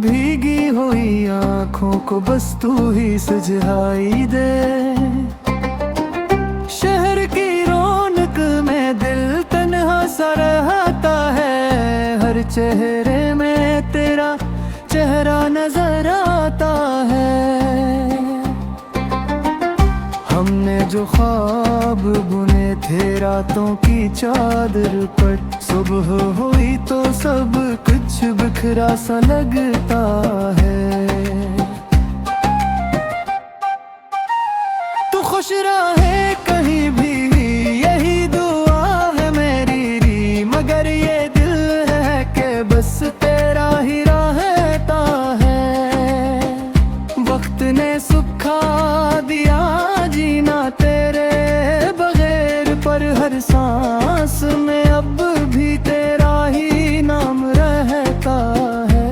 भीगी हुई आंखों को बस तू ही सुझाई दे। शहर की रौनक में दिल तन्हा सा रहता है, हर चेहरे में तेरा चेहरा नजर आता है। हमने जो ख्वाब बुने थे रातों की चादर पर, सुबह हुई तो सब कुछ बिखरा सा लगता है। तू खुश रहे कहीं भी यही दुआ है मेरी, मगर ये दिल है कि बस तेरा ही रहता है। वक्त ने सुखा दिया जीना तेरे बगैर, पर हर सांस में अब भी तेरा ही नाम रहता है।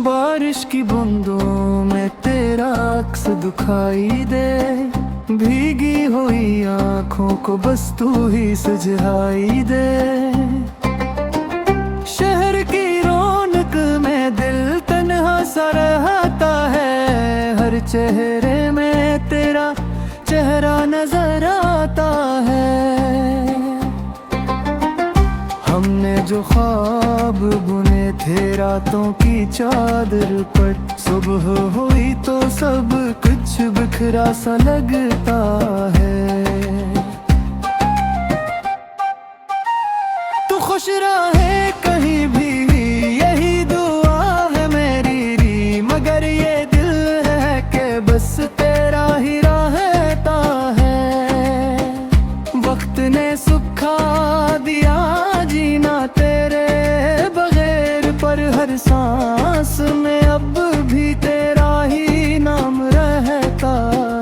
बारिश की बूंदों में तेरा अक्स दिखाई दे। भीगी हुई आंखों को बस तू ही सुझाई दे। शहर की रौनक में दिल तन्हा सा रहता है, हर चेहरे में तेरा चेहरा नजर आता है। हमने जो ख्वाब बुने थे रातों की चादर पर, सुबह हुई तो सब कुछ बिखरा सा लगता है। तू खुश रहे कहीं भी यही दुआ है मेरी, मगर ये दिल है कि बस तेरा ही रहता है। वक्त ने सुखा दिया जीना तेरे बगैर, पर हर सांस में अब भी तेरा ही नाम रहता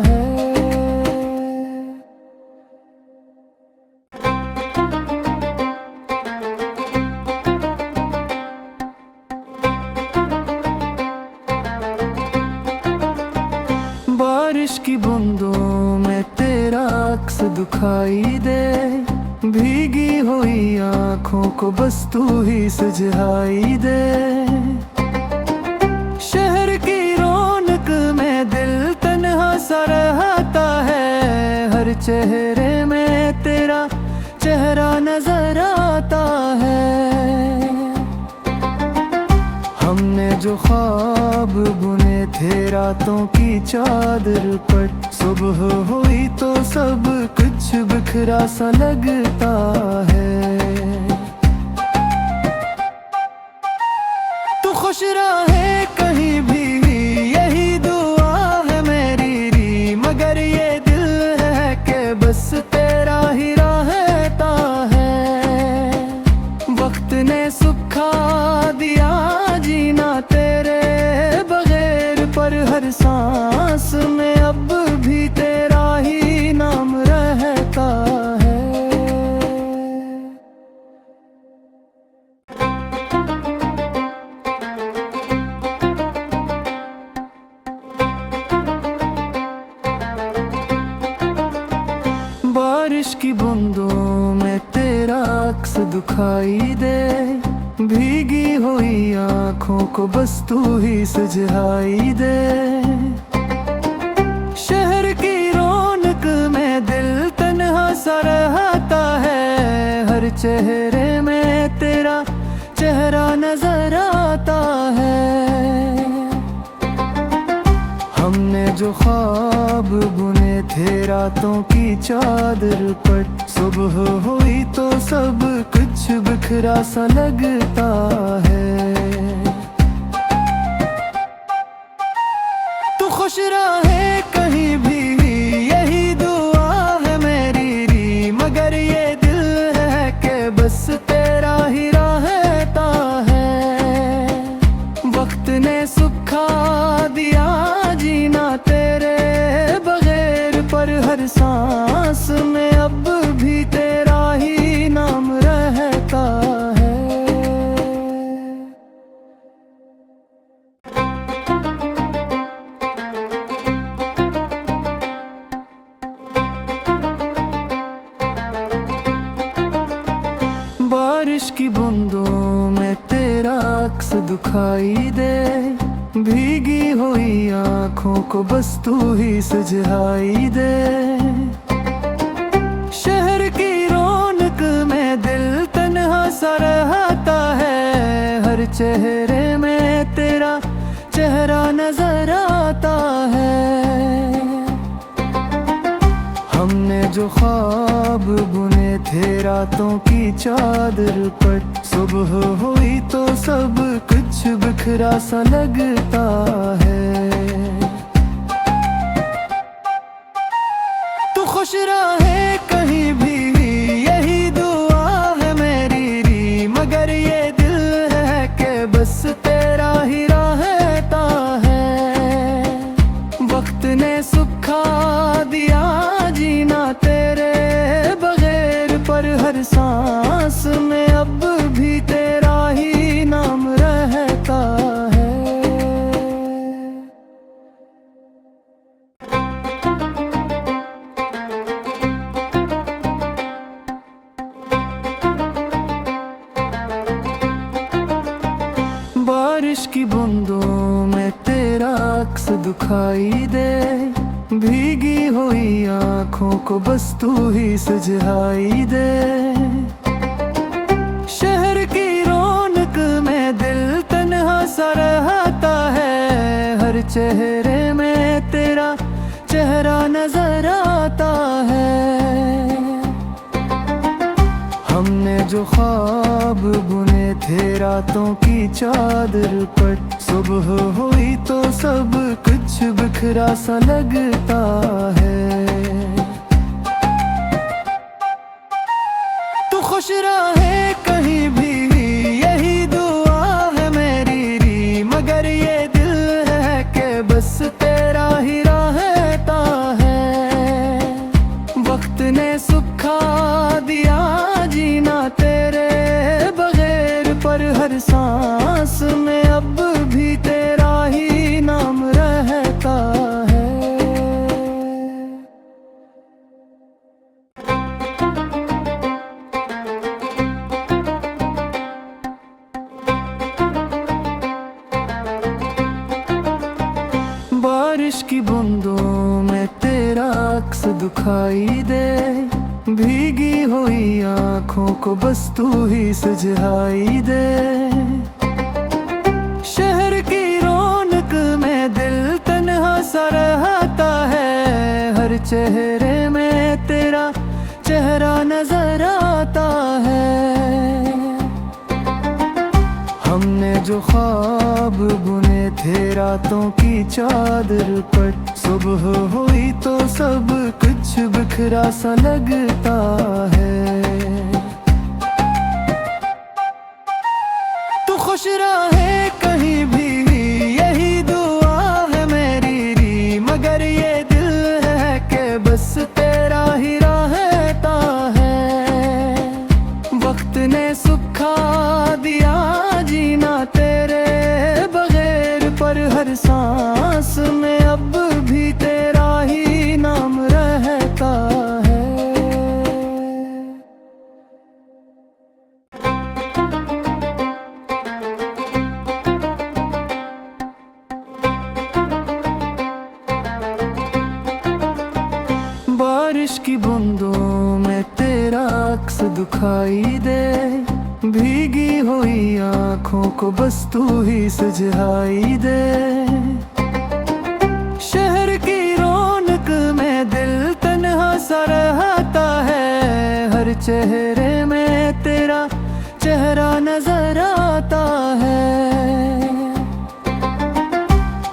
है। बारिश की बूंदों में तेरा अक्स दिखाई दे। भीगी हुई आंखों को बस तू ही सुझाई दे। शहर की रौनक में दिल तन्हा सा रहता है, हर चेहरे में तेरा चेहरा नजर आता है। हमने जो ख्वाब बुने थे रातों की चादर पर, सुबह हुई तो सब कुछ बिखरा सा लगता है। तू खुश रहे कहीं भी यही दुआ है मेरी, मगर ये दिल है कि बस तेरा ही रहता है। वक्त ने सुखा दिया जीना तेरे बगैर, पर हर सांस में अब भी तेरा ही नाम रहता है। बारिश की बूंदों में तेरा अक्स दिखाई दे। भीगी हुई आंखों को बस तू ही सुझाई दे। शहर की रौनक में दिल तन्हा सा रहता है, हर चेहरे में तेरा चेहरा नजर आता है। हमने जो ख्वाब बुने थे रातों की चादर पर, सुबह हुई तो सब कुछ बिखरा सा लगता है। तू खुश रहे कहीं भी यही दुआ है मेरी, मगर ये दिल है कि बस तेरा ही रहता है। वक्त ने सुखा दिया जीना तेरे बगैर, पर हर सांस में अब भी तेरा ही नाम रहता है। हुई आँखों को बस तू ही सुझाई दे। शहर की रौनक में दिल तन्हा सा रहता है, हर चेहरे में तेरा चेहरा नजर आता है। हमने जो ख्वाब बुने थे रातों की चादर पर, सुबह हुई तो सब कुछ बिखरा सा लगता है। तू खुश रहे कहीं भी यही दुआ है मेरी, मगर ये दिल है कि बस तेरा ही रहता है। वक्त ने सुखा दिया जीना तेरे बगैर, पर हर सांस में अब भी तेरा ही नाम रहता है। बारिश की बूंदों में तेरा अक्स दिखाई दे, भीगी हुई आँखों को बस तू ही सुझाई दे। शहर की रौनक में दिल तन्हा सा रहता है, हर चेहरे में तेरा चेहरा नजर आता है। हमने जो ख्वाब बुने थे रातों की चादर पर, सुबह हुई तो सब कुछ बिखरा सा लगता है। तू खुश रहे कहीं भी यही दुआ है मेरी, मगर ये दिल है कि बस तेरा ही रहता है। वक्त ने सुखा दिया जीना तेरे बगैर, पर हर सांस में अब भी तेरा ही नाम रहता है। बारिश की बूंदों में तेरा अक्स दिखाई दे, भीगी हुई आँखों को बस तू ही सुझाई दे। शहर की रौनक में दिल तन्हा सा रहता है, हर चेहरे में तेरा चेहरा नजर आता है। हमने जो ख्वाब बुने थे रातों की चादर पर, सुबह हुई तो सब कुछ बिखरा सा लगता है। तू खुश रहे कहीं भी यही दुआ है मेरी, मगर ये दिल है कि बस तेरा ही रहता है। वक्त ने सुखा दिया जीना तेरे बगैर, पर हर सांस में अब भी तेरा ही नाम रहता है। बारिश की बूंदों में तेरा अक्स दिखाई दे, भीगी हुई आँखों को बस तू ही सुझाई दे। शहर की रौनक में दिल तन्हा सा रहता है, हर चेहरे में तेरा चेहरा नजर आता है।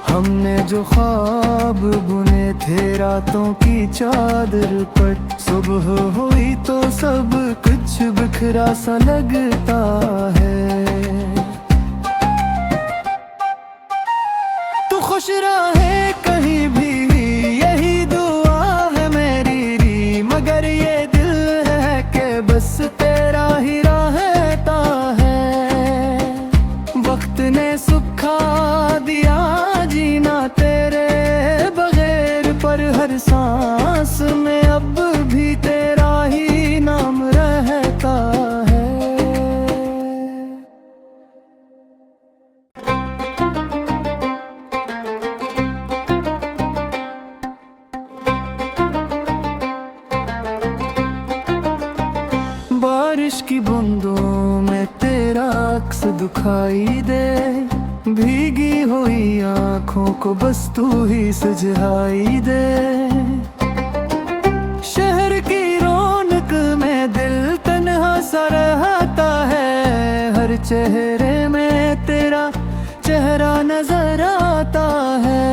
हमने जो ख्वाब बुने थे रातों की चादर पर, सुबह हुई तो सब कुछ बिखरा सा लगता है। तू खुश रहे कहीं भी यही दुआ है मेरी, मगर ये दिल है कि बस तेरा ही रहता है। वक्त ने सुखा दिया जीना तेरे बगैर, पर हर सांस में अब भी तेरा ही नाम रहता है। को बस तू ही सुझाई दे। शहर की रौनक में दिल तन्हा सा रहता है, हर चेहरे में तेरा चेहरा नजर आता है।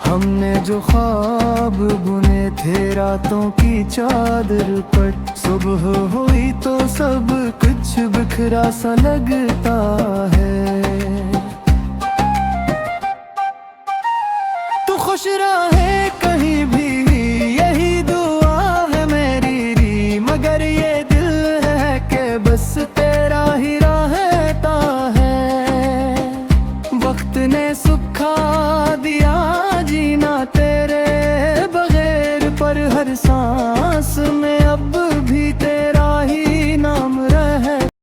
हमने जो ख्वाब बुने थे रातों की चादर पर, सुबह हुई तो सब कुछ बिखरा सा लगता है। तू खुश रहे कहीं भी यही दुआ है मेरी, मगर ये दिल है कि बस तेरा ही रहता है। वक्त ने सुखा दिया जीना तेरे बगैर, पर हर सांस में अब भी तेरा